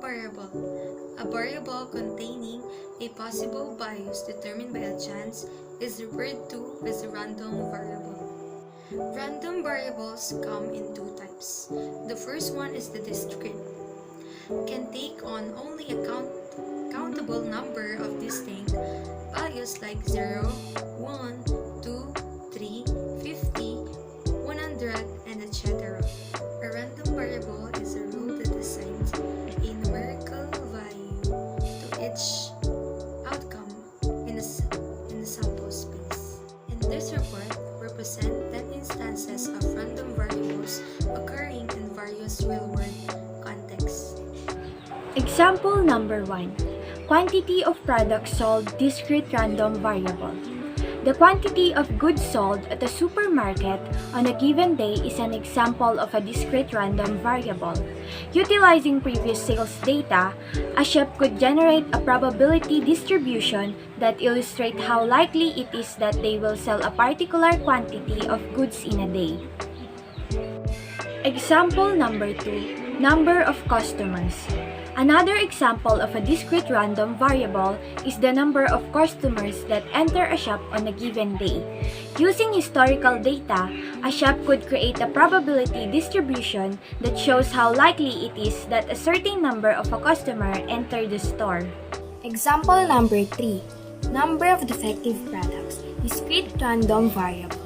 variable. A variable containing a possible values determined by a chance is referred to as a random variable. Random variables come in two types. The first one is the discrete. Can take on only a countable number of distinct values like 0, 1, 2, 3, 50, 100, and etc. A random variable is a rule that assigns a numerical value to each outcome in the sample space. In this report, represent 10 instances of random variables occurring in various real-world contexts. Example number 1. Quantity of products sold discrete random variable. The quantity of goods sold at a supermarket on a given day is an example of a discrete random variable. Utilizing previous sales data, a chef could generate a probability distribution that illustrates how likely it is that they will sell a particular quantity of goods in a day. Example number 2. Number of customers. Another example of a discrete random variable is the number of customers that enter a shop on a given day. Using historical data, a shop could create a probability distribution that shows how likely it is that a certain number of a customer enter the store. Example number 3. Number of defective products. Discrete random variable.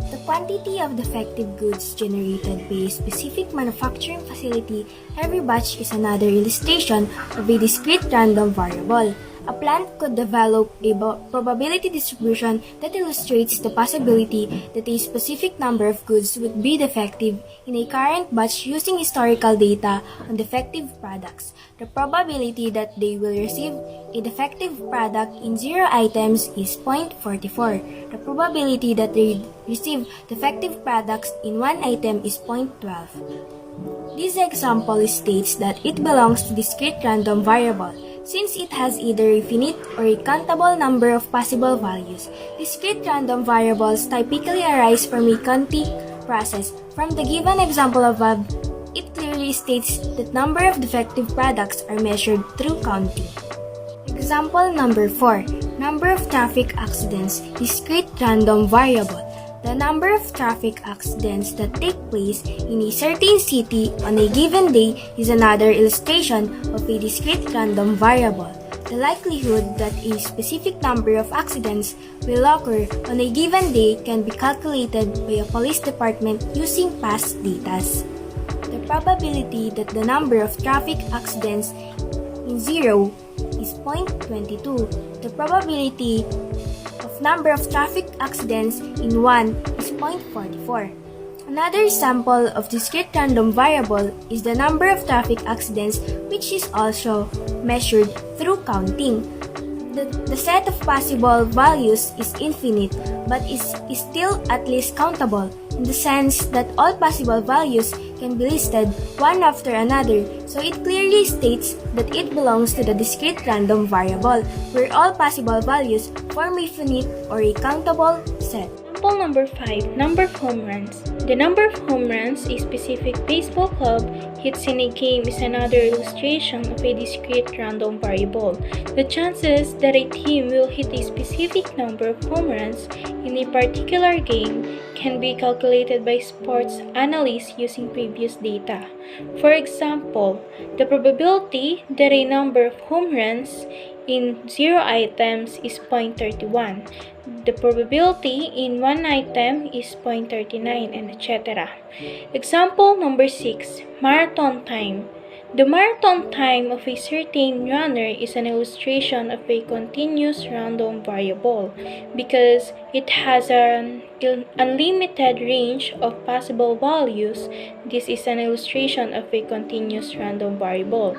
The quantity of defective goods generated by a specific manufacturing facility every batch is another illustration of a discrete random variable. A plant could develop a probability distribution that illustrates the possibility that a specific number of goods would be defective in a current batch using historical data on defective products. The probability that they will receive a defective product in 0 items is 0.44. The probability that they receive defective products in 1 item is 0.12. This example states that it belongs to discrete random variable, since it has either a finite or a countable number of possible values. Discrete random variables typically arise from a counting process. From the given example above, it clearly states that number of defective products are measured through counting. Example number 4. Number of traffic accidents. Discrete random variable. The number of traffic accidents that take place in a certain city on a given day is another illustration of a discrete random variable. The likelihood that a specific number of accidents will occur on a given day can be calculated by a police department using past data. The probability that the number of traffic accidents in 0 is 0.22. The probability of number of traffic accidents in 1 is 0.44. Another example of discrete random variable is the number of traffic accidents, which is also measured through counting. The set of possible values is infinite, but is still at least countable, in the sense that all possible values can be listed one after another, so it clearly states that it belongs to the discrete random variable, where all possible values form a finite or a countable set. Example number 5. Number of home runs. The number of home runs a specific baseball club hits in a game is another illustration of a discrete random variable. The chances that a team will hit a specific number of home runs in a particular game can be calculated by sports analysts using previous data. For example, the probability that a number of home runs in 0 items is 0.31. The probability in 1 item is 0.39, and etc. Example number 6. Marathon time. The marathon time of a certain runner is an illustration of a continuous random variable because it has an unlimited range of possible values. This is an illustration of a continuous random variable.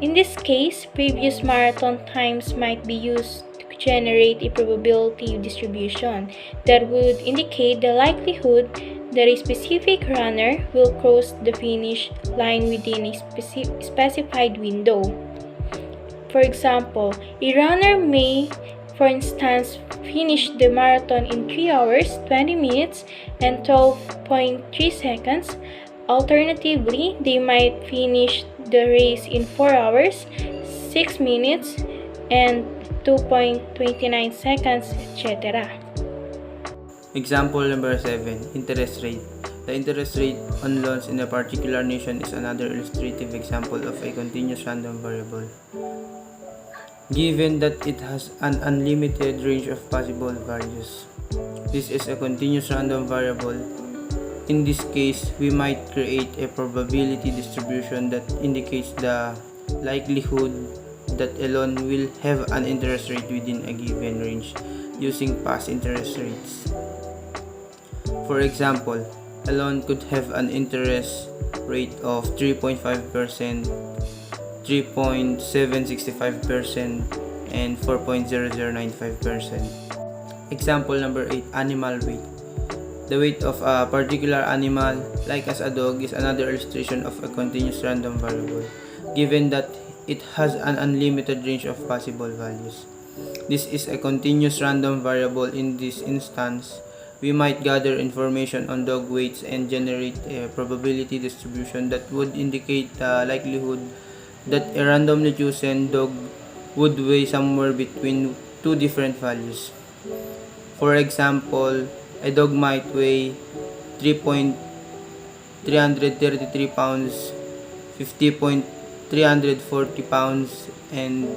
In this case, previous marathon times might be used to generate a probability distribution that would indicate the likelihood that a specific runner will cross the finish line within a specified window. For example, a runner may, for instance, finish the marathon in 3 hours, 20 minutes, and 12.3 seconds, Alternatively, they might finish the race in 4 hours, 6 minutes, and 2.29 seconds, etc. Example number 7. Interest rate. The interest rate on loans in a particular nation is another illustrative example of a continuous random variable. Given that it has an unlimited range of possible values. This is a continuous random variable. In this case, we might create a probability distribution that indicates the likelihood that a loan will have an interest rate within a given range using past interest rates. For example, a loan could have an interest rate of 3.5%, 3.765%, and 4.0095%. Example number 8. Animal weight. The weight of a particular animal, like as a dog, is another illustration of a continuous random variable, given that it has an unlimited range of possible values. This is a continuous random variable. In this instance, we might gather information on dog weights and generate a probability distribution that would indicate the likelihood that a randomly chosen dog would weigh somewhere between two different values. For example, a dog might weigh 3.333 pounds, 50.340 pounds, and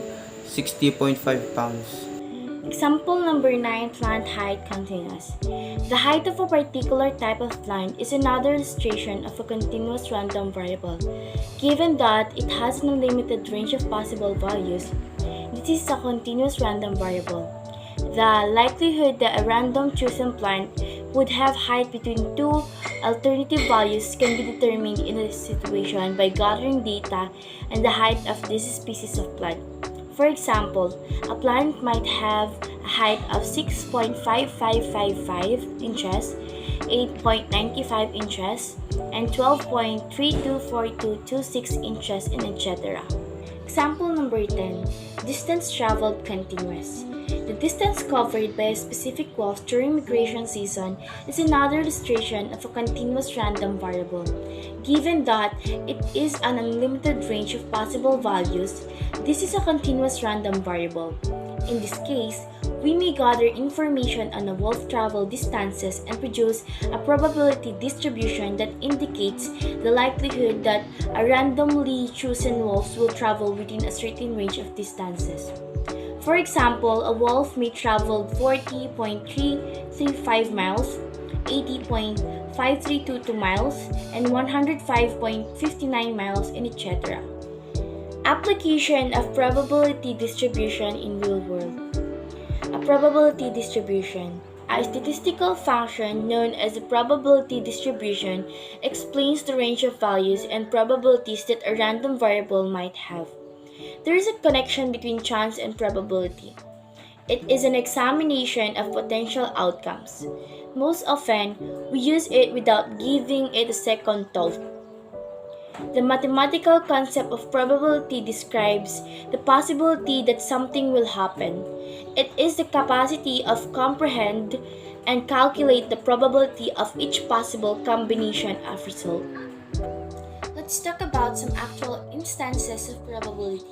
60.5 pounds. Example number 9. Plant height continuous. The height of a particular type of plant is another illustration of a continuous random variable. Given that it has an unlimited range of possible values, this is a continuous random variable. The likelihood that a random chosen plant would have height between two alternative values can be determined in a situation by gathering data on the height of this species of plant. For example, a plant might have a height of 6.5555 inches, 8.95 inches, and 12.324226 inches, and etc. Example number 10. Distance traveled continuous. The distance covered by a specific walk during migration season is another illustration of a continuous random variable. Given that it is an unlimited range of possible values, this is a continuous random variable. In this case, we may gather information on the wolf travel distances and produce a probability distribution that indicates the likelihood that a randomly chosen wolf will travel within a certain range of distances. For example, a wolf may travel 40.335 miles, 80.5322 miles, and 105.59 miles, and etc. Application of probability distribution in real world. A probability distribution, a statistical function known as a probability distribution, explains the range of values and probabilities that a random variable might have. There is a connection between chance and probability. It is an examination of potential outcomes. Most often, we use it without giving it a second thought. The mathematical concept of probability describes the possibility that something will happen. It is the capacity of comprehend and calculate the probability of each possible combination of results. Let's talk about some actual instances of probability.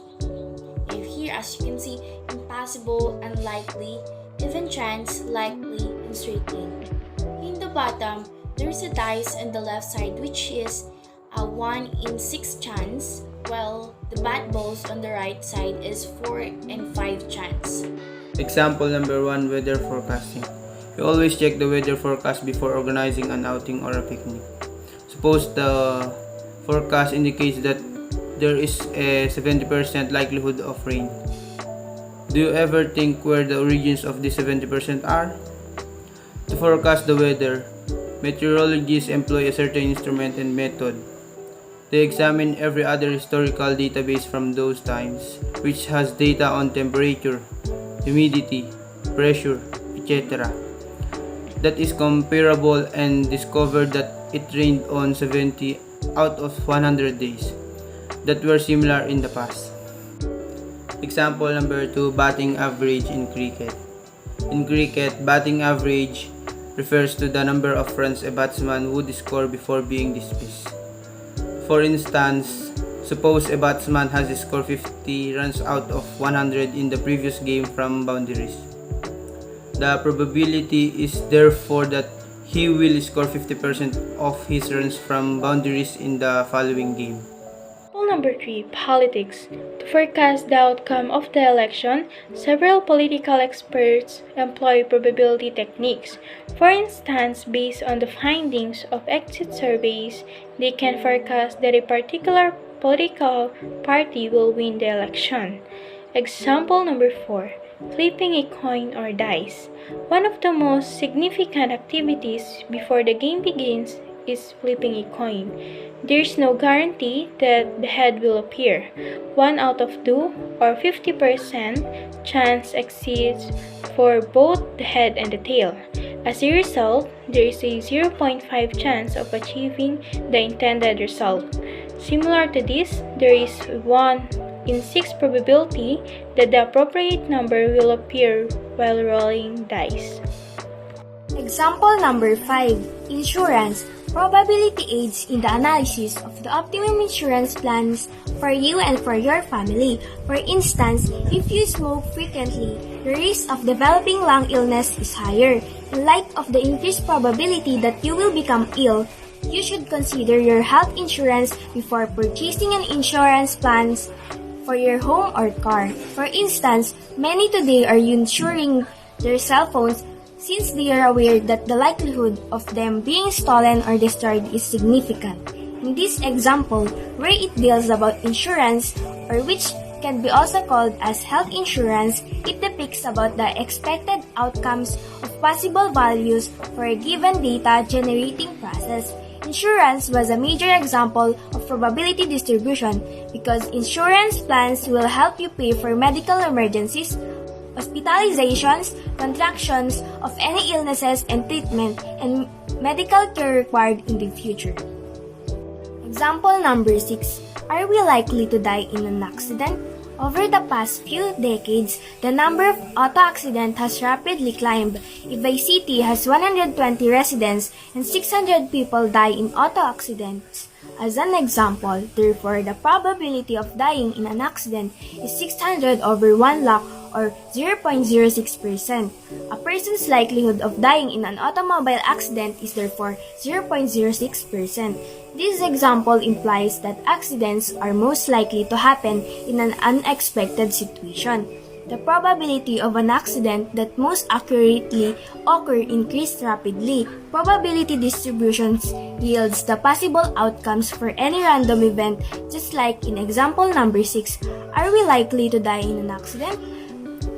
Here, as you can see, impossible, unlikely, even chance, likely, and certain. In the bottom, there is a dice on the left side which is a 1 in 6 chance, while the bat balls on the right side is 4 in 5 chance. Example number 1. Weather forecasting. You always check the weather forecast before organizing an outing or a picnic. Suppose the forecast indicates that there is a 70% likelihood of rain. Do you ever think where the origins of this 70% are? To forecast the weather, meteorologists employ a certain instrument and method. They examine every other historical database from those times, which has data on temperature, humidity, pressure, etc. that is comparable, and discovered that it rained on 70 out of 100 days that were similar in the past. Example number 2. Batting average in cricket. In cricket, batting average refers to the number of runs a batsman would score before being dismissed. For instance, suppose a batsman has scored 50 runs out of 100 in the previous game from boundaries. The probability is therefore that he will score 50% of his runs from boundaries in the following game. Example number 3, politics. To forecast the outcome of the election, several political experts employ probability techniques. For instance, based on the findings of exit surveys, they can forecast that a particular political party will win the election. Example number 4, flipping a coin or dice. One of the most significant activities before the game begins is flipping a coin. There is no guarantee that the head will appear. 1 out of 2 or 50% chance exists for both the head and the tail. As a result, there is a 0.5 chance of achieving the intended result. Similar to this, there is 1 in 6 probability that the appropriate number will appear while rolling dice. Example number 5. Insurance. Probability aids in the analysis of the optimum insurance plans for you and for your family. For instance, if you smoke frequently, the risk of developing lung illness is higher. In light of the increased probability that you will become ill, you should consider your health insurance before purchasing an insurance plan for your home or car. For instance, many today are insuring their cell phones since they are aware that the likelihood of them being stolen or destroyed is significant. In this example, where it deals about insurance, or which can be also called as health insurance, it depicts about the expected outcomes of possible values for a given data generating process. Insurance was a major example of probability distribution because insurance plans will help you pay for medical emergencies, hospitalizations, contractions of any illnesses and treatment, and medical care required in the future. Example number 6. Are we likely to die in an accident? Over the past few decades, the number of auto accidents has rapidly climbed. If a city has 120 residents and 600 people die in auto accidents, as an example, therefore the probability of dying in an accident is 600 over 1 lakh or 0.06%. A person's likelihood of dying in an automobile accident is therefore 0.06%. This example implies that accidents are most likely to happen in an unexpected situation. The probability of an accident that most accurately occur increased rapidly. Probability distributions yields the possible outcomes for any random event, just like in example number 6. Are we likely to die in an accident?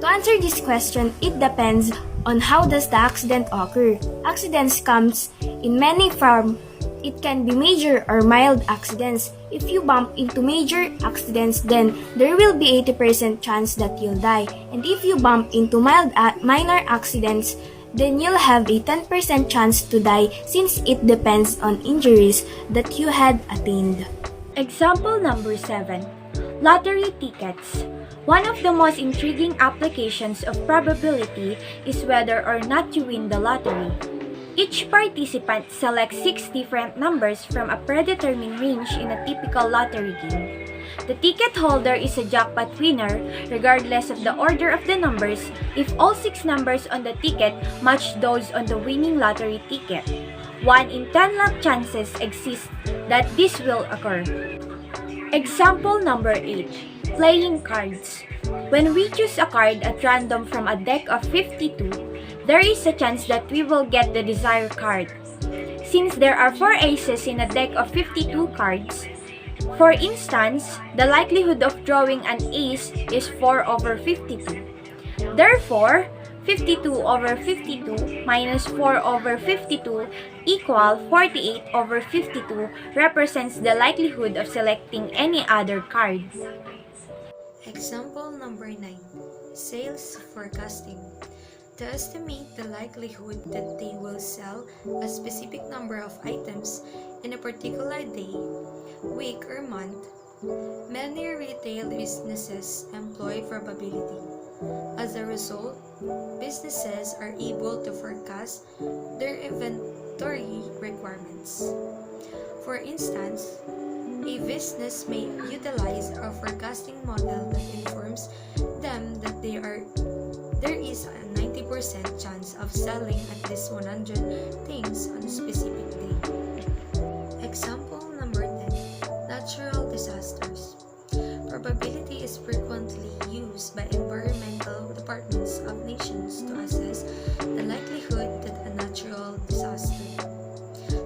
To answer this question, it depends on how does the accident occur. Accidents comes in many forms. It can be major or mild accidents. If you bump into major accidents, then there will be 80% chance that you'll die. And if you bump into minor accidents, then you'll have a 10% chance to die since it depends on injuries that you had attained. Example number 7. Lottery tickets. One of the most intriguing applications of probability is whether or not you win the lottery. Each participant selects 6 different numbers from a predetermined range in a typical lottery game. The ticket holder is a jackpot winner regardless of the order of the numbers if all 6 numbers on the ticket match those on the winning lottery ticket. 1 in 10 lakh chances exist that this will occur. Example number 8. Playing cards. When we choose a card at random from a deck of 52, there is a chance that we will get the desired card. Since there are 4 aces in a deck of 52 cards, for instance, the likelihood of drawing an ace is 4 over 52. Therefore, 52 over 52 minus 4 over 52 equal 48 over 52 represents the likelihood of selecting any other card. Example number 9. Sales forecasting. To estimate the likelihood that they will sell a specific number of items in a particular day, week, or month, many retail businesses employ probability. As a result, businesses are able to forecast their inventory requirements. For instance, a business may utilize a forecasting model that informs them that there is a 90% chance of selling at least 100 things on a specific day. Example number 10. Natural disasters. Probability is frequently used by environmental departments of nations to assess the likelihood that a natural disaster,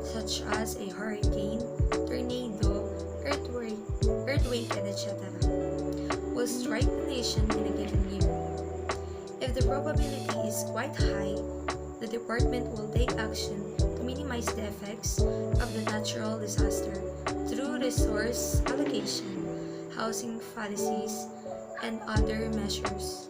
such as a hurricane, tornado, earthquake, and etc., will strike the nation in a given year. If the probability is quite high, the department will take action to minimize the effects of the natural disaster through resource allocation, housing policies, and other measures.